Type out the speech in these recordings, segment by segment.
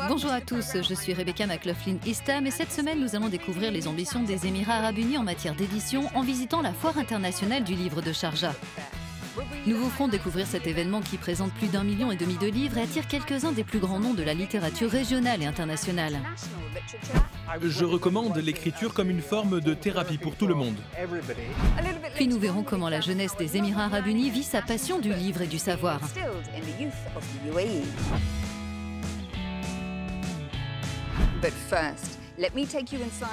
Bonjour à tous, je suis Rebecca McLaughlin-Istam et cette semaine nous allons découvrir les ambitions des Émirats Arabes Unis en matière d'édition en visitant la Foire internationale du livre de Sharjah. Nous vous ferons découvrir cet événement qui présente plus d'1,5 million de livres et attire quelques-uns des plus grands noms de la littérature régionale et internationale. Je recommande l'écriture comme une forme de thérapie pour tout le monde. Puis nous verrons comment la jeunesse des Émirats Arabes Unis vit sa passion du livre et du savoir.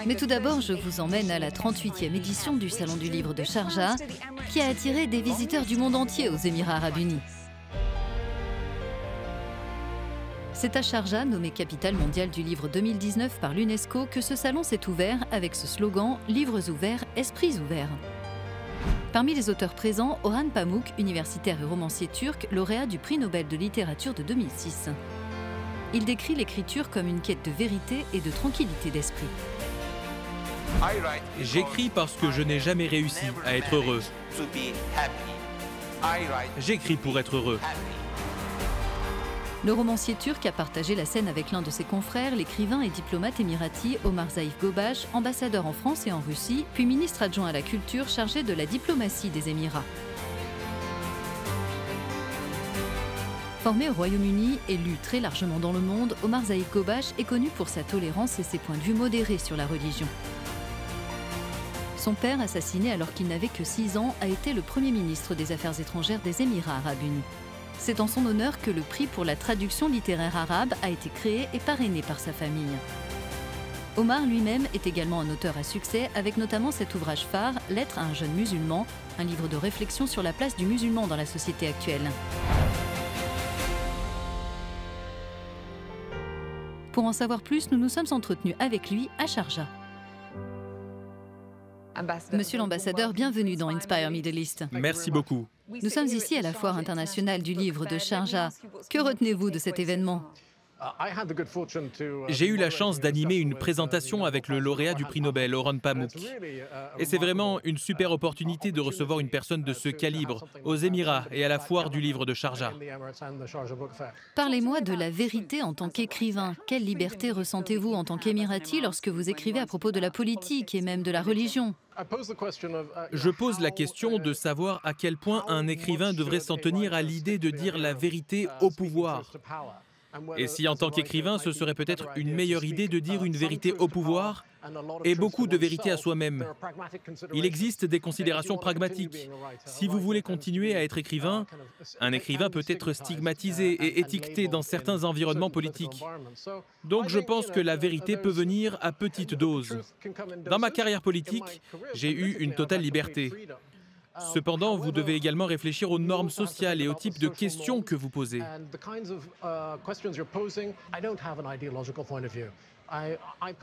Mais tout d'abord, je vous emmène à la 38e édition du Salon du Livre de Sharjah, qui a attiré des visiteurs du monde entier aux Émirats Arabes Unis. C'est à Sharjah, nommée capitale mondiale du livre 2019 par l'UNESCO, que ce salon s'est ouvert avec ce slogan « Livres ouverts, esprits ouverts ». Parmi les auteurs présents, Orhan Pamuk, universitaire et romancier turc, lauréat du prix Nobel de littérature de 2006. Il décrit l'écriture comme une quête de vérité et de tranquillité d'esprit. J'écris parce que je n'ai jamais réussi à être heureux. J'écris pour être heureux. Le romancier turc a partagé la scène avec l'un de ses confrères, l'écrivain et diplomate émirati Omar Zaïf Gobash, ambassadeur en France et en Russie, puis ministre adjoint à la culture chargé de la diplomatie des Émirats. Formé au Royaume-Uni et lu très largement dans le monde, Omar Zaïf Gobash est connu pour sa tolérance et ses points de vue modérés sur la religion. Son père, assassiné alors qu'il n'avait que 6 ans, a été le premier ministre des Affaires étrangères des Émirats Arabes Unis. C'est en son honneur que le prix pour la traduction littéraire arabe a été créé et parrainé par sa famille. Omar lui-même est également un auteur à succès, avec notamment cet ouvrage phare, Lettre à un jeune musulman, un livre de réflexion sur la place du musulman dans la société actuelle. Pour en savoir plus, nous nous sommes entretenus avec lui à Sharjah. Monsieur l'ambassadeur, bienvenue dans Inspire Middle East. Merci beaucoup. Nous sommes ici à la Foire internationale du livre de Sharjah. Que retenez-vous de cet événement ? J'ai eu la chance d'animer une présentation avec le lauréat du prix Nobel, Orhan Pamuk. Et c'est vraiment une super opportunité de recevoir une personne de ce calibre aux Émirats et à la Foire du livre de Sharjah. Parlez-moi de la vérité en tant qu'écrivain. Quelle liberté ressentez-vous en tant qu'Émirati lorsque vous écrivez à propos de la politique et même de la religion ? Je pose la question de savoir à quel point un écrivain devrait s'en tenir à l'idée de dire la vérité au pouvoir. Et si en tant qu'écrivain, ce serait peut-être une meilleure idée de dire une vérité au pouvoir et beaucoup de vérité à soi-même. Il existe des considérations pragmatiques. Si vous voulez continuer à être écrivain, un écrivain peut être stigmatisé et étiqueté dans certains environnements politiques. Donc je pense que la vérité peut venir à petite dose. Dans ma carrière politique, j'ai eu une totale liberté. Cependant, vous devez également réfléchir aux normes sociales et au type de questions que vous posez.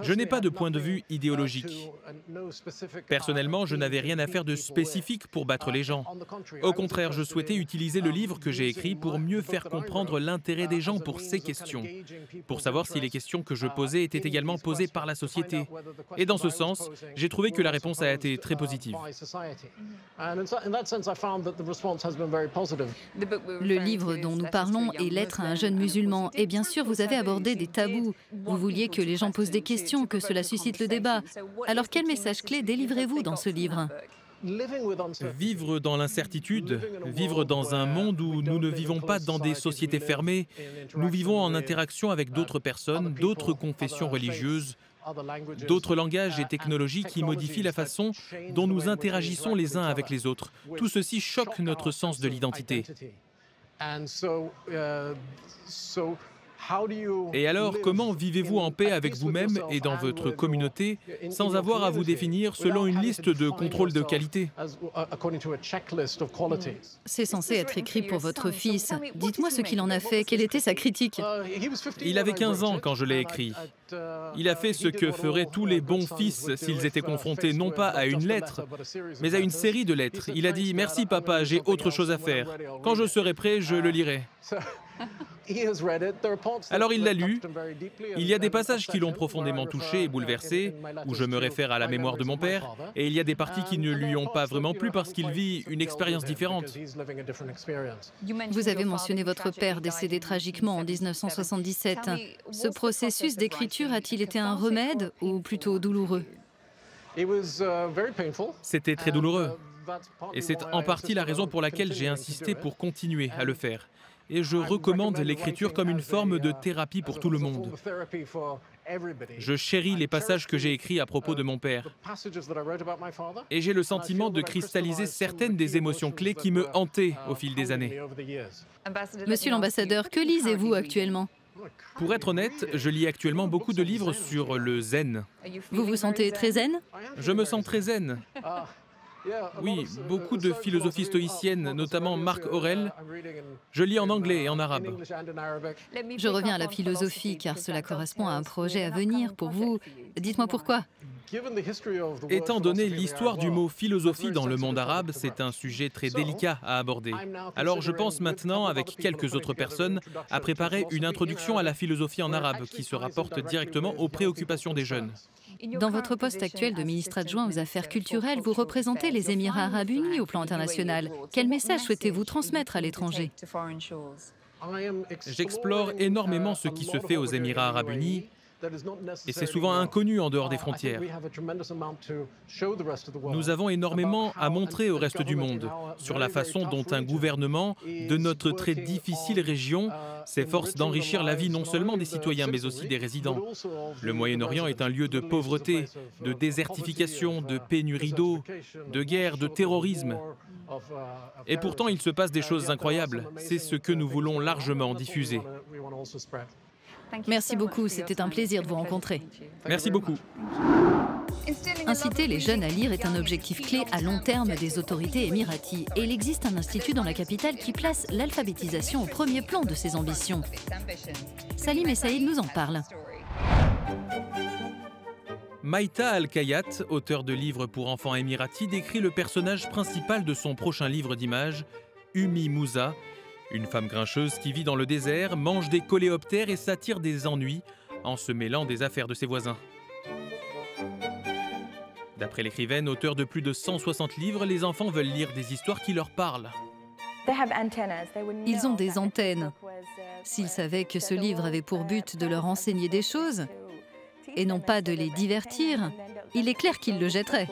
Je n'ai pas de point de vue idéologique. Personnellement, je n'avais rien à faire de spécifique pour battre les gens. Au contraire, je souhaitais utiliser le livre que j'ai écrit pour mieux faire comprendre l'intérêt des gens pour ces questions, pour savoir si les questions que je posais étaient également posées par la société. Et dans ce sens, j'ai trouvé que la réponse a été très positive. Le livre dont nous parlons est Lettre à un jeune musulman. Et bien sûr, vous avez abordé des tabous. Vous vouliez que les gens posent des questions, que cela suscite le débat. Alors quel message clé délivrez-vous dans ce livre ? Vivre dans l'incertitude, vivre dans un monde où nous ne vivons pas dans des sociétés fermées, nous vivons en interaction avec d'autres personnes, d'autres confessions religieuses, d'autres langages et technologies qui modifient la façon dont nous interagissons les uns avec les autres. Tout ceci choque notre sens de l'identité. Et alors, comment vivez-vous en paix avec vous-même et dans votre communauté sans avoir à vous définir selon une liste de contrôle de qualité ? C'est censé être écrit pour votre fils. Dites-moi ce qu'il en a fait. Quelle était sa critique ? Il avait 15 ans quand je l'ai écrit. Il a fait ce que feraient tous les bons fils s'ils étaient confrontés non pas à une lettre, mais à une série de lettres. Il a dit « Merci papa, j'ai autre chose à faire. Quand je serai prêt, je le lirai ». Alors il l'a lu. Il y a des passages qui l'ont profondément touché et bouleversé, où je me réfère à la mémoire de mon père, et il y a des parties qui ne lui ont pas vraiment plu parce qu'il vit une expérience différente. Vous avez mentionné votre père décédé tragiquement en 1977. Ce processus d'écriture a-t-il été un remède ou plutôt douloureux? C'était très douloureux. Et c'est en partie la raison pour laquelle j'ai insisté pour continuer à le faire. Et je recommande l'écriture comme une forme de thérapie pour tout le monde. Je chéris les passages que j'ai écrits à propos de mon père. Et j'ai le sentiment de cristalliser certaines des émotions clés qui me hantaient au fil des années. Monsieur l'ambassadeur, que lisez-vous actuellement? Pour être honnête, je lis actuellement beaucoup de livres sur le zen. Vous vous sentez très zen? Je me sens très zen. Oui, beaucoup de philosophie stoïcienne, notamment Marc Aurèle. Je lis en anglais et en arabe. Je reviens à la philosophie, car cela correspond à un projet à venir pour vous. Dites-moi pourquoi. Étant donné l'histoire du mot philosophie dans le monde arabe, c'est un sujet très délicat à aborder. Alors je pense maintenant, avec quelques autres personnes, à préparer une introduction à la philosophie en arabe qui se rapporte directement aux préoccupations des jeunes. Dans votre poste actuel de ministre adjoint aux Affaires culturelles, vous représentez les Émirats arabes unis au plan international. Quel message souhaitez-vous transmettre à l'étranger? J'explore énormément ce qui se fait aux Émirats arabes unis, et c'est souvent inconnu en dehors des frontières. Nous avons énormément à montrer au reste du monde sur la façon dont un gouvernement de notre très difficile région s'efforce d'enrichir la vie non seulement des citoyens mais aussi des résidents. Le Moyen-Orient est un lieu de pauvreté, de désertification, de pénurie d'eau, de guerre, de terrorisme. Et pourtant, il se passe des choses incroyables. C'est ce que nous voulons largement diffuser. Merci beaucoup, c'était un plaisir de vous rencontrer. Merci beaucoup. Inciter les jeunes à lire est un objectif clé à long terme des autorités émiraties. Et il existe un institut dans la capitale qui place l'alphabétisation au premier plan de ses ambitions. Salim et Saïd nous en parlent. Maïta Al-Kayat, auteur de livres pour enfants émiratis, décrit le personnage principal de son prochain livre d'images, Ummi Moussa, une femme grincheuse qui vit dans le désert, mange des coléoptères et s'attire des ennuis en se mêlant des affaires de ses voisins. D'après l'écrivaine, auteure de plus de 160 livres, les enfants veulent lire des histoires qui leur parlent. Ils ont des antennes. S'ils savaient que ce livre avait pour but de leur enseigner des choses, et non pas de les divertir, il est clair qu'ils le jetteraient.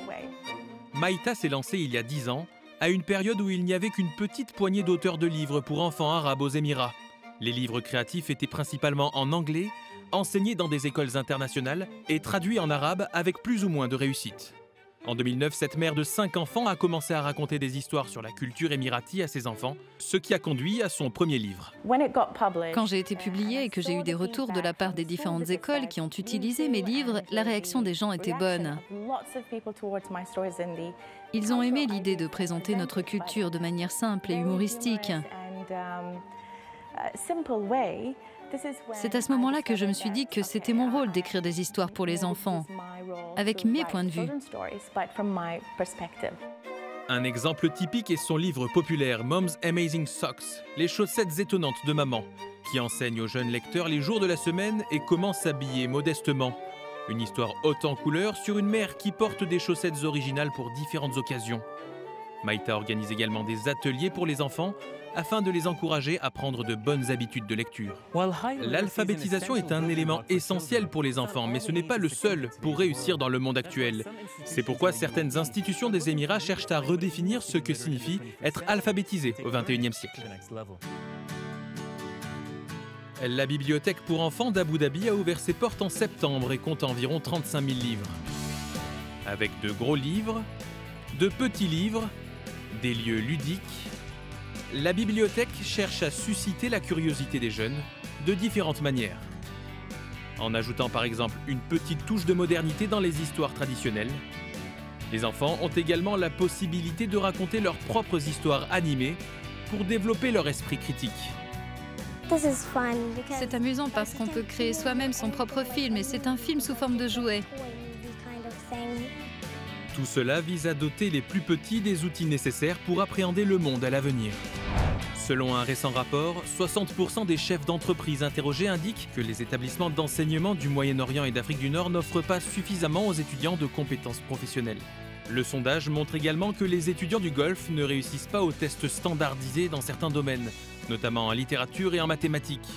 Maïta s'est lancée il y a 10 ans, à une période où il n'y avait qu'une petite poignée d'auteurs de livres pour enfants arabes aux Émirats. Les livres créatifs étaient principalement en anglais, enseignés dans des écoles internationales et traduits en arabe avec plus ou moins de réussite. En 2009, cette mère de 5 enfants a commencé à raconter des histoires sur la culture émiratie à ses enfants, ce qui a conduit à son premier livre. Quand j'ai été publiée et que j'ai eu des retours de la part des différentes écoles qui ont utilisé mes livres, la réaction des gens était bonne. Ils ont aimé l'idée de présenter notre culture de manière simple et humoristique. C'est à ce moment-là que je me suis dit que c'était mon rôle d'écrire des histoires pour les enfants, avec mes points de vue. Un exemple typique est son livre populaire Mom's Amazing Socks, les chaussettes étonnantes de maman, qui enseigne aux jeunes lecteurs les jours de la semaine et comment s'habiller modestement. Une histoire haute en couleurs sur une mère qui porte des chaussettes originales pour différentes occasions. Maïta organise également des ateliers pour les enfants afin de les encourager à prendre de bonnes habitudes de lecture. L'alphabétisation est un élément essentiel pour les enfants, mais ce n'est pas le seul pour réussir dans le monde actuel. C'est pourquoi certaines institutions des Émirats cherchent à redéfinir ce que signifie être alphabétisé au XXIe siècle. La bibliothèque pour enfants d'Abu Dhabi a ouvert ses portes en septembre et compte environ 35 000 livres. Avec de gros livres, de petits livres, des lieux ludiques, la bibliothèque cherche à susciter la curiosité des jeunes de différentes manières. En ajoutant par exemple une petite touche de modernité dans les histoires traditionnelles, les enfants ont également la possibilité de raconter leurs propres histoires animées pour développer leur esprit critique. C'est amusant parce qu'on peut créer soi-même son propre film et c'est un film sous forme de jouet. Tout cela vise à doter les plus petits des outils nécessaires pour appréhender le monde à l'avenir. Selon un récent rapport, 60% des chefs d'entreprise interrogés indiquent que les établissements d'enseignement du Moyen-Orient et d'Afrique du Nord n'offrent pas suffisamment aux étudiants de compétences professionnelles. Le sondage montre également que les étudiants du Golfe ne réussissent pas aux tests standardisés dans certains domaines, notamment en littérature et en mathématiques.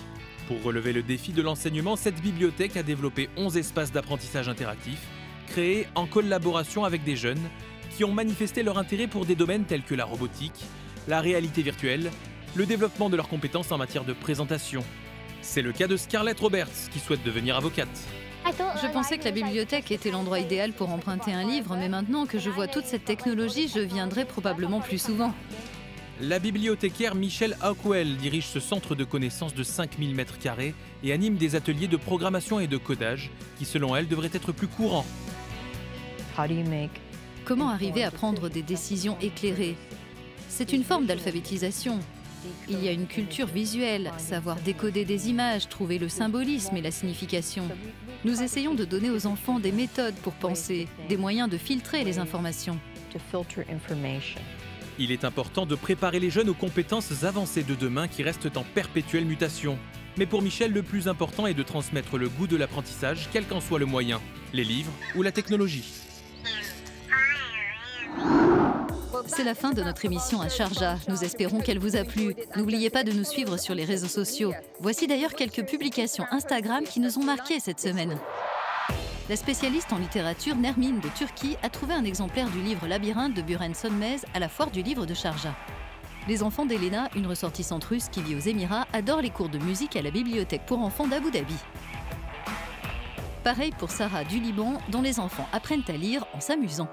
Pour relever le défi de l'enseignement, cette bibliothèque a développé 11 espaces d'apprentissage interactifs, créés en collaboration avec des jeunes qui ont manifesté leur intérêt pour des domaines tels que la robotique, la réalité virtuelle, le développement de leurs compétences en matière de présentation. C'est le cas de Scarlett Roberts, qui souhaite devenir avocate. Je pensais que la bibliothèque était l'endroit idéal pour emprunter un livre, mais maintenant que je vois toute cette technologie, je viendrai probablement plus souvent. La bibliothécaire Michelle Hawkwell dirige ce centre de connaissances de 5000 m² et anime des ateliers de programmation et de codage qui, selon elle, devraient être plus courants. Comment arriver à prendre des décisions éclairées? C'est une forme d'alphabétisation. Il y a une culture visuelle, savoir décoder des images, trouver le symbolisme et la signification. Nous essayons de donner aux enfants des méthodes pour penser, des moyens de filtrer les informations. Il est important de préparer les jeunes aux compétences avancées de demain qui restent en perpétuelle mutation. Mais pour Michel, le plus important est de transmettre le goût de l'apprentissage, quel qu'en soit le moyen, les livres ou la technologie. C'est la fin de notre émission à Sharjah. Nous espérons qu'elle vous a plu. N'oubliez pas de nous suivre sur les réseaux sociaux. Voici d'ailleurs quelques publications Instagram qui nous ont marqués cette semaine. La spécialiste en littérature Nermine de Turquie a trouvé un exemplaire du livre Labyrinthe de Buren Sönmez à la foire du livre de Sharjah. Les enfants d'Elena, une ressortissante russe qui vit aux Émirats, adorent les cours de musique à la bibliothèque pour enfants d'Abu Dhabi. Pareil pour Sarah du Liban, dont les enfants apprennent à lire en s'amusant.